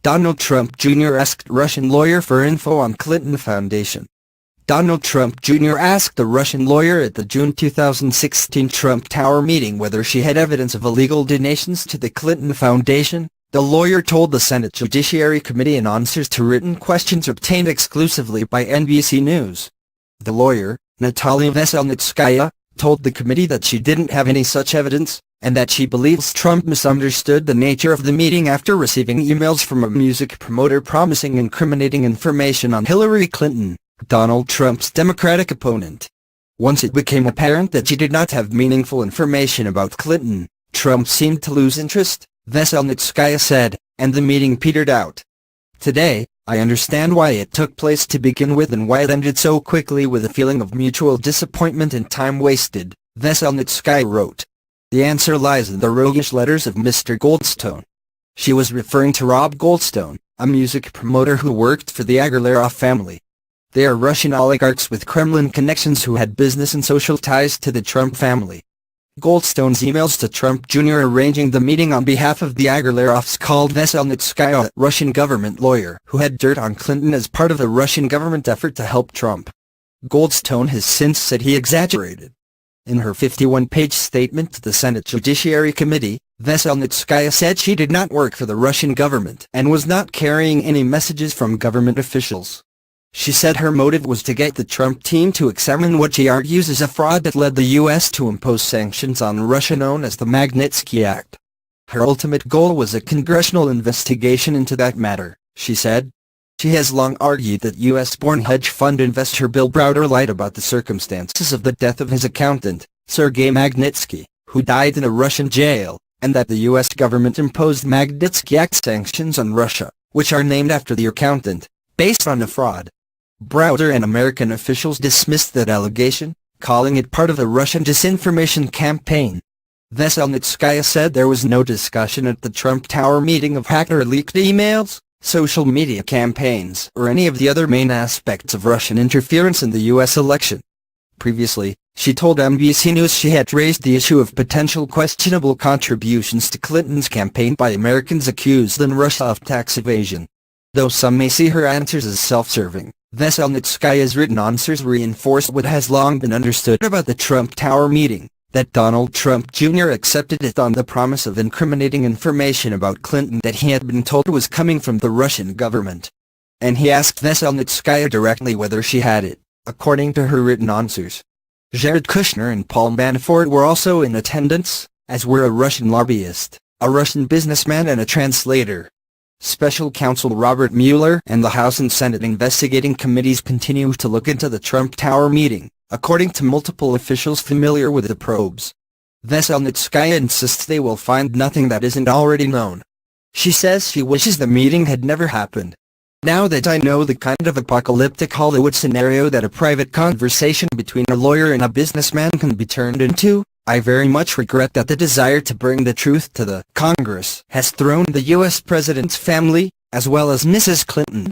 Donald Trump Jr. asked Russian lawyer for info on Clinton Foundation. Donald Trump Jr. asked the Russian lawyer at the June 2016 Trump Tower meeting whether she had evidence of illegal donations to the Clinton Foundation. The lawyer told the Senate Judiciary Committee in answers to written questions obtained exclusively by NBC News. The lawyer, Natalia Veselnitskaya, told the committee that she didn't have any such evidence, and that she believes Trump misunderstood the nature of the meeting after receiving emails from a music promoter promising incriminating information on Hillary Clinton, Donald Trump's Democratic opponent. Once it became apparent that she did not have meaningful information about Clinton, Trump seemed to lose interest, Veselnitskaya said, and the meeting petered out. Today, I understand why it took place to begin with and why it ended so quickly with a feeling of mutual disappointment and time wasted, Veselnitskaya wrote. The answer lies in the roguish letters of Mr. Goldstone. She was referring to Rob Goldstone, a music promoter who worked for the Agalarov family. They are Russian oligarchs with Kremlin connections who had business and social ties to the Trump family. Goldstone's emails to Trump Jr. arranging the meeting on behalf of the Agalarovs called Veselnitskaya a Russian government lawyer who had dirt on Clinton as part of the Russian government effort to help Trump. Goldstone has since said he exaggerated. In her 51-page statement to the Senate Judiciary Committee, Veselnitskaya said she did not work for the Russian government and was not carrying any messages from government officials. She said her motive was to get the Trump team to examine what she argues is a fraud that led the U.S. to impose sanctions on Russia known as the Magnitsky Act. Her ultimate goal was a congressional investigation into that matter, she said. She has long argued that U.S.-born hedge fund investor Bill Browder lied about the circumstances of the death of his accountant, Sergei Magnitsky, who died in a Russian jail, and that the U.S. government imposed Magnitsky Act sanctions on Russia, which are named after the accountant, based on a fraud. Browder and American officials dismissed that allegation, calling it part of a Russian disinformation campaign. Veselnitskaya said there was no discussion at the Trump Tower meeting of hacker-leaked emails, social media campaigns, or any of the other main aspects of Russian interference in the U.S. election. Previously, she told NBC News she had raised the issue of potential questionable contributions to Clinton's campaign by Americans accused in Russia of tax evasion. Though some may see her answers as self-serving, Veselnitskaya's written answers reinforce what has long been understood about the Trump Tower meeting, that Donald Trump Jr. accepted it on the promise of incriminating information about Clinton that he had been told was coming from the Russian government. And he asked Veselnitskaya directly whether she had it, according to her written answers. Jared Kushner and Paul Manafort were also in attendance, as were a Russian lobbyist, a Russian businessman and a translator. Special counsel Robert Mueller and the House and Senate investigating committees continue to look into the Trump Tower meeting, according to multiple officials familiar with the probes. Veselnitskaya insists they will find nothing that isn't already known. She says she wishes the meeting had never happened. Now that I know the kind of apocalyptic Hollywood scenario that a private conversation between a lawyer and a businessman can be turned into, I very much regret that the desire to bring the truth to the Congress has thrown the U.S. President's family, as well as Mrs. Clinton,